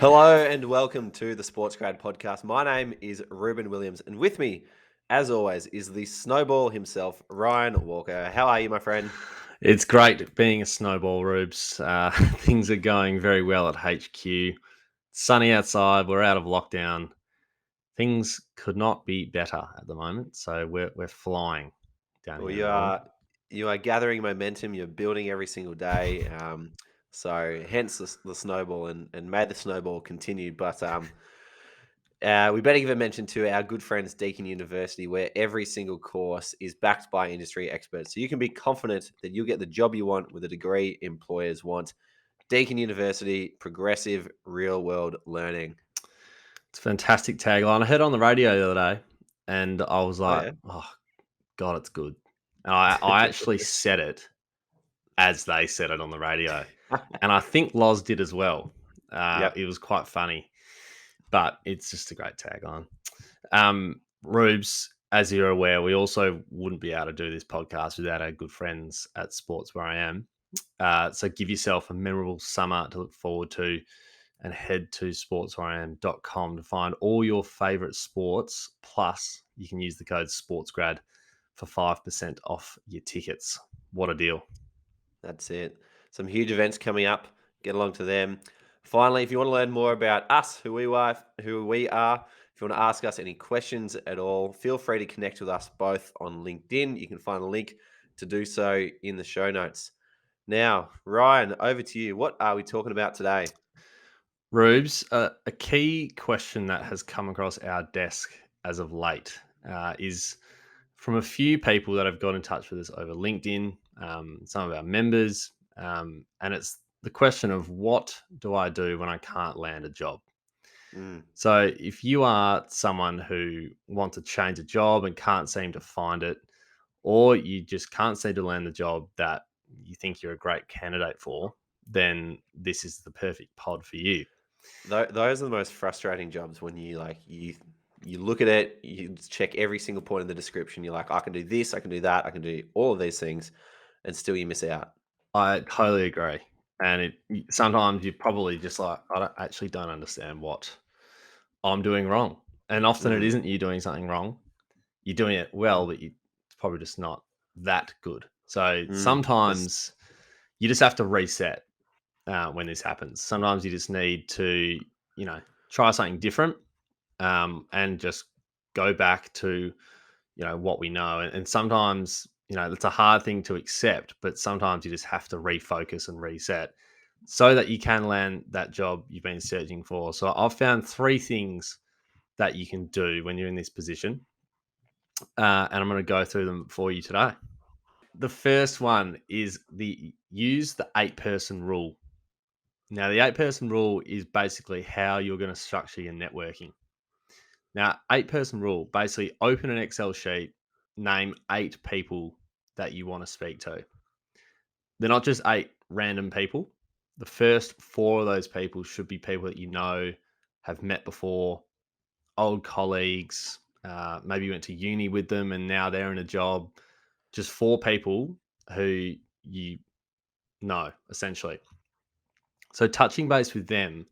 Hello and welcome to the SportsGrad podcast. My name is Ruben Williams, and with me, as always, is the snowball himself, Ryan Walker. How are you, my friend? It's great being a snowball, Rubes. Things are going very well at HQ. Sunny outside. We're out of lockdown. Things could not be better at the moment. So we're flying down Well, here in Melbourne. you are gathering momentum. You're building every single day. So hence the snowball, and may the snowball continue. But we better give a mention to our good friends Deakin University, where every single course is backed by industry experts. So you can be confident that you'll get the job you want with a degree employers want. Deakin University, progressive real-world learning. It's a fantastic tagline. I heard it on the radio the other day, and I was like, yeah. "Oh God, it's good." And I actually said it as they said it on the radio, and I think Loz did as well. Yep. It was quite funny, but it's just a great tagline. Rubes, as you're aware, we also wouldn't be able to do this podcast without our good friends at Sports Where I Am. So give yourself a memorable summer to look forward to and head to sportswhereiam.com to find all your favorite sports. Plus, you can use the code SportsGrad for 5% off your tickets. What a deal. That's it. Some huge events coming up. Get along to them. Finally, if you want to learn more about us, who we are, if you want to ask us any questions at all, feel free to connect with us both on LinkedIn. You can find a link to do so in the show notes. Now, Ryan, over to you. What are we talking about today? Rubes, a key question that has come across our desk as of late is from a few people that have got in touch with us over LinkedIn, some of our members, and it's the question of what do I do when I can't land a job? So if you are someone who wants to change a job and can't seem to find it, or you just can't seem to land the job that you think you're a great candidate for, then this is the perfect pod for you. Those are the most frustrating jobs when you look at it, you check every single point in the description. You're like, I can do this, I can do that, I can do all of these things, and still you miss out. I totally agree. And sometimes you're probably just like, I don't understand what I'm doing wrong. And often it isn't you doing something wrong. You're doing it well, but it's probably just not that good. So sometimes you just have to reset when this happens. Sometimes you just need to, try something different and just go back to, what we know. And sometimes, it's a hard thing to accept, but sometimes you just have to refocus and reset so that you can land that job you've been searching for. So I've found 3 things that you can do when you're in this position. And I'm going to go through them for you today. The first one is use the 8-person rule. Now, the 8-person rule is basically how you're going to structure your networking. Now, 8-person rule, basically open an Excel sheet, name 8 people that you want to speak to. They're not just 8 random people. The first 4 of those people should be people that you know, have met before, old colleagues, maybe you went to uni with them and now they're in a job. Just 4 people who you know, essentially. So touching base with them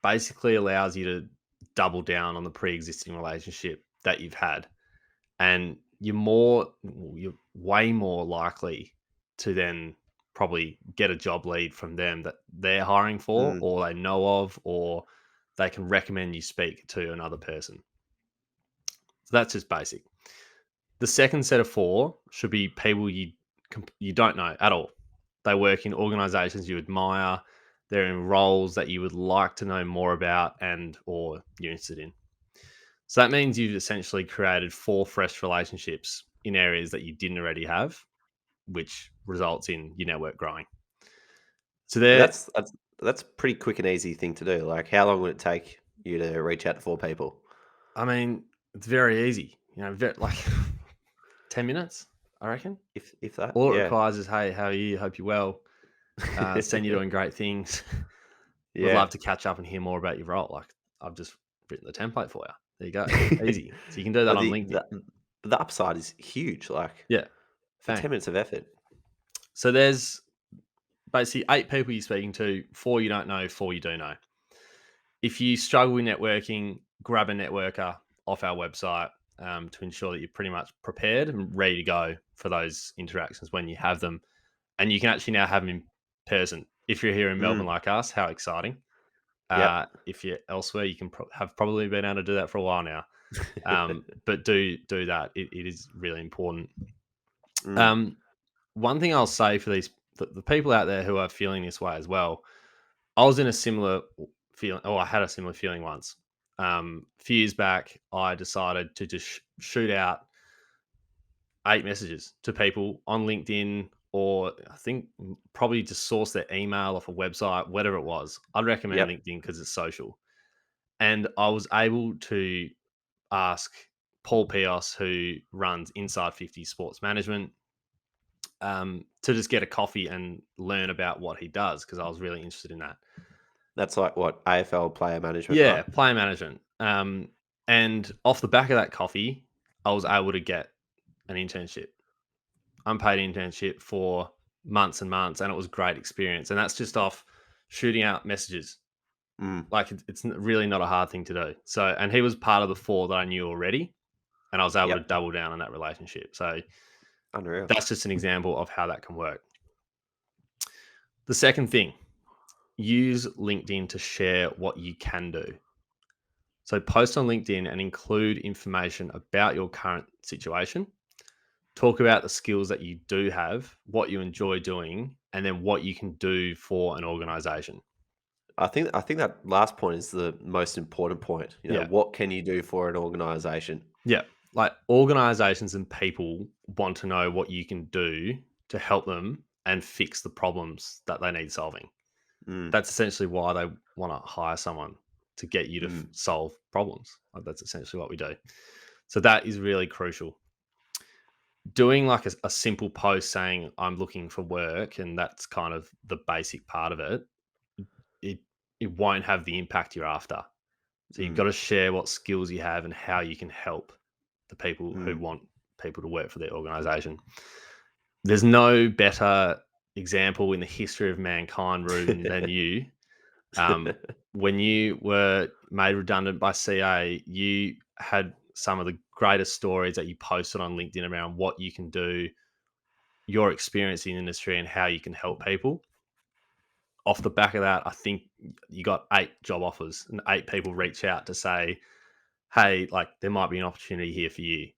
basically allows you to double down on the pre-existing relationship that you've had. And you're way more likely to then probably get a job lead from them that they're hiring for or they know of, or they can recommend you speak to another person. So that's just basic. The second set of 4 should be people you don't know at all. They work in organizations you admire. They're in roles that you would like to know more about or you're interested in. So that means you've essentially created 4 fresh relationships in areas that you didn't already have, which results in your network growing. So that's a pretty quick and easy thing to do. Like, how long would it take you to reach out to 4 people? I mean, it's very easy. Like 10 minutes, I reckon. If that, All it yeah. requires is, hey, how are you? Hope you're well. Send you doing great things. Would Yeah. love to catch up and hear more about your role. Like, I've just written the template for you. There you go. Easy. So you can do that on LinkedIn. but the upside is huge. Like Yeah, for bang. 10 minutes of effort. So there's basically 8 people you're speaking to, 4 you don't know, 4 you do know. If you struggle with networking, grab a networker off our website to ensure that you're pretty much prepared and ready to go for those interactions when you have them. And you can actually now have them in person. If you're here in Melbourne Mm, like us, how exciting. yep. If you're elsewhere, you can have probably been able to do that for a while now. But do that. It is really important. Mm, Um, One thing I'll say for the people out there who are feeling this way as well, I was in a similar feeling. Oh, I had a similar feeling once. A few years back, I decided to just shoot out 8 messages to people on LinkedIn, or I think probably just source their email off a website, whatever it was. I'd recommend yep. LinkedIn because it's social. And I was able to ask Paul Pios, who runs Inside 50 Sports Management, to just get a coffee and learn about what he does because I was really interested in that. That's like what AFL player management, Yeah, right? player management. And off the back of that coffee, I was able to get an internship, unpaid internship for months and months, and it was a great experience. And that's just off shooting out messages. Mm, Like it's really not a hard thing to do. So, and he was part of the 4 that I knew already, and I was able to yep. double down on that relationship. So Unreal. that's just an example of how that can work. The second thing, use LinkedIn to share what you can do. So post on LinkedIn and include information about your current situation. Talk about the skills that you do have, what you enjoy doing, and then what you can do for an organization. I think that last point is the most important point. Yeah. What can you do for an organization? Yeah. Like organizations and people want to know what you can do to help them and fix the problems that they need solving. Mm, That's essentially why they want to hire someone to get you to mm, solve problems. Like that's essentially what we do. So that is really crucial. Doing like a simple post saying I'm looking for work, and that's kind of the basic part of it. It it won't have the impact you're after. So you've got mm, to share what skills you have and how you can help the people who mm. want people to work for their organization. There's no better example in the history of mankind, Ruben, than you. When you were made redundant by CA, you had some of the greatest stories that you posted on LinkedIn around what you can do, your experience in the industry, and how you can help people. Off the back of that, I think you got 8 job offers and 8 people reach out to say, hey, like there might be an opportunity here for you.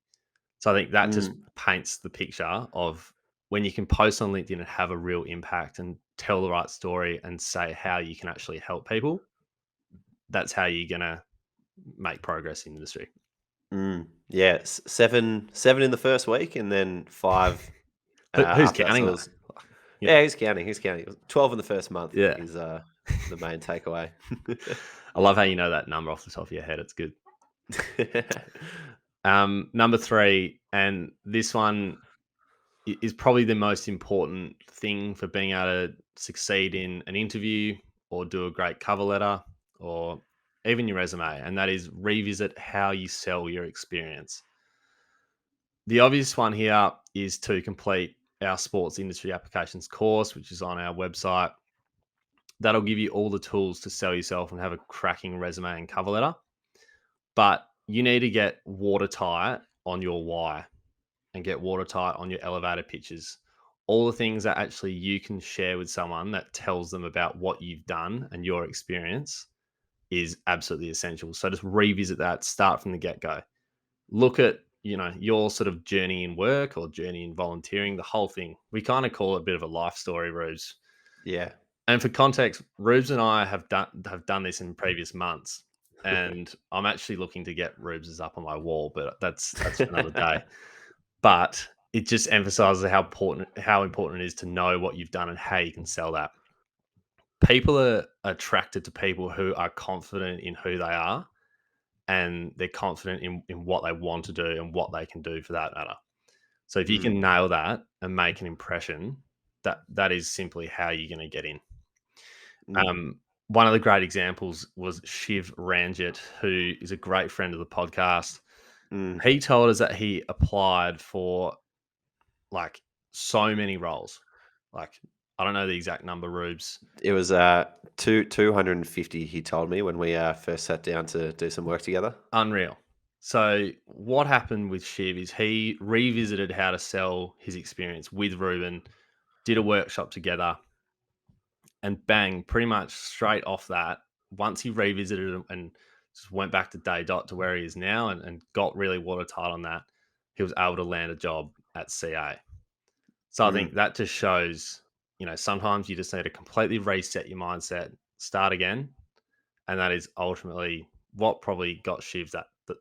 So I think that just Mm, paints the picture of when you can post on LinkedIn and have a real impact and tell the right story and say how you can actually help people. That's how you're gonna make progress in the industry. mm. Yeah, 7 in the first week, and then 5 Who's after that. counting So it though? was, You know, yeah, he's counting. He's counting. 12 in the first month yeah. is the main takeaway. I love how you know that number off the top of your head. It's good. Number 3, and this one is probably the most important thing for being able to succeed in an interview or do a great cover letter or even your resume, and that is revisit how you sell your experience. The obvious one here is to complete our sports industry applications course, which is on our website. That'll give you all the tools to sell yourself and have a cracking resume and cover letter. But you need to get watertight on your why and get watertight on your elevator pitches. All the things that actually you can share with someone that tells them about what you've done and your experience is absolutely essential. So just revisit that, start from the get go. Look at, your sort of journey in work or journey in volunteering, the whole thing. We kind of call it a bit of a life story, Rubes. Yeah. And for context, Rubes and I have done this in previous months. And I'm actually looking to get Rubes's up on my wall, but that's for another day. But it just emphasizes how important it is to know what you've done and how you can sell that. People are attracted to people who are confident in who they are and they're confident in what they want to do and what they can do for that matter. So if you Mm, can nail that and make an impression, that is simply how you're going to get in. mm, One of the great examples was Shiv Ranjit, who is a great friend of the podcast. Mm. He told us that he applied for like so many roles. Like, I don't know the exact number, Rubes. It was 250. He told me when we first sat down to do some work together. Unreal. So what happened with Shiv is he revisited how to sell his experience with Ruben, did a workshop together, and bang, pretty much straight off that, once he revisited it and just went back to day dot to where he is now and got really watertight on that, he was able to land a job at CA. So I think Mm. that just shows, sometimes you just need to completely reset your mindset, start again. And that is ultimately what probably got Shiv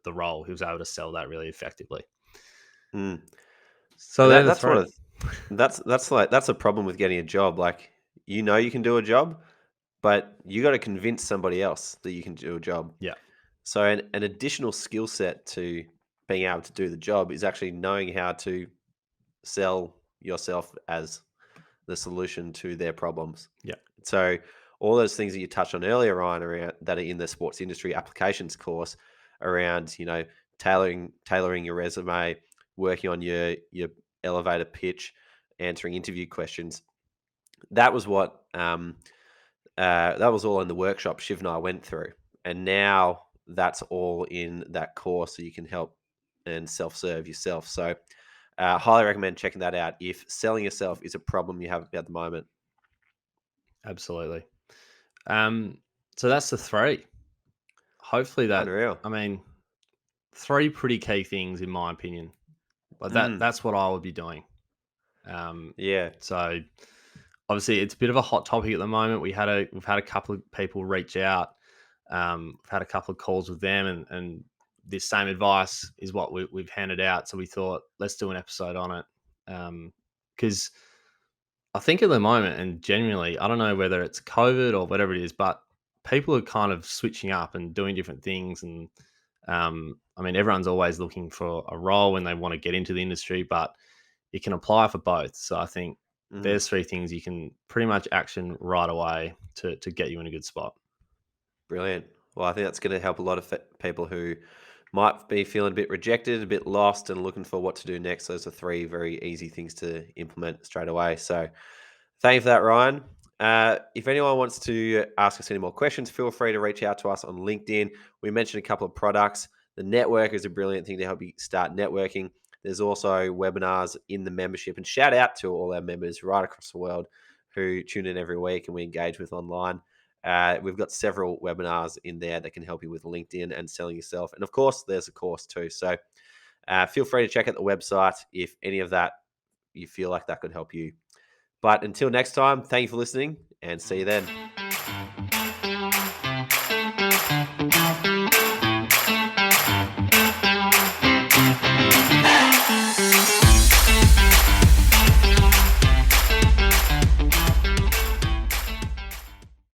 the role. He was able to sell that really effectively. Mm. So And they're the that's one three. of that's a problem with getting a job. Like, you can do a job, but you got to convince somebody else that you can do a job. Yeah, So an additional skill set to being able to do the job is actually knowing how to sell yourself as the solution to their problems. yeah, So all those things that you touched on earlier, Ryan, around that are in the sports industry applications course, around tailoring your resume, working on your elevator pitch, answering interview questions. That was that was all in the workshop Shiv and I went through, and now that's all in that course, so you can help and self-serve yourself. So, highly recommend checking that out if selling yourself is a problem you have at the moment. absolutely. Um, so that's the three. Hopefully Unreal. I mean, three pretty key things in my opinion. But Mm, that's what I would be doing. Um, yeah. so obviously it's a bit of a hot topic at the moment. We've had a couple of people reach out. We've had a couple of calls with them, and this same advice is what we've handed out. So we thought let's do an episode on it, because I think at the moment, and genuinely, I don't know whether it's COVID or whatever it is, but people are kind of switching up and doing different things. And I mean, everyone's always looking for a role when they want to get into the industry, but you can apply for both. So I think Mm, there's three things you can pretty much action right away to get you in a good spot. brilliant. Well, I think that's going to help a lot of people who might be feeling a bit rejected, a bit lost, and looking for what to do next. Those are three very easy things to implement straight away. So, thank you for that, Ryan. If anyone wants to ask us any more questions, feel free to reach out to us on LinkedIn. We mentioned a couple of products. The network is a brilliant thing to help you start networking. There's also webinars in the membership, and shout out to all our members right across the world who tune in every week and we engage with online. We've got several webinars in there that can help you with LinkedIn and selling yourself. And of course, there's a course too. So feel free to check out the website if any of that you feel like that could help you. But until next time, thank you for listening and see you then.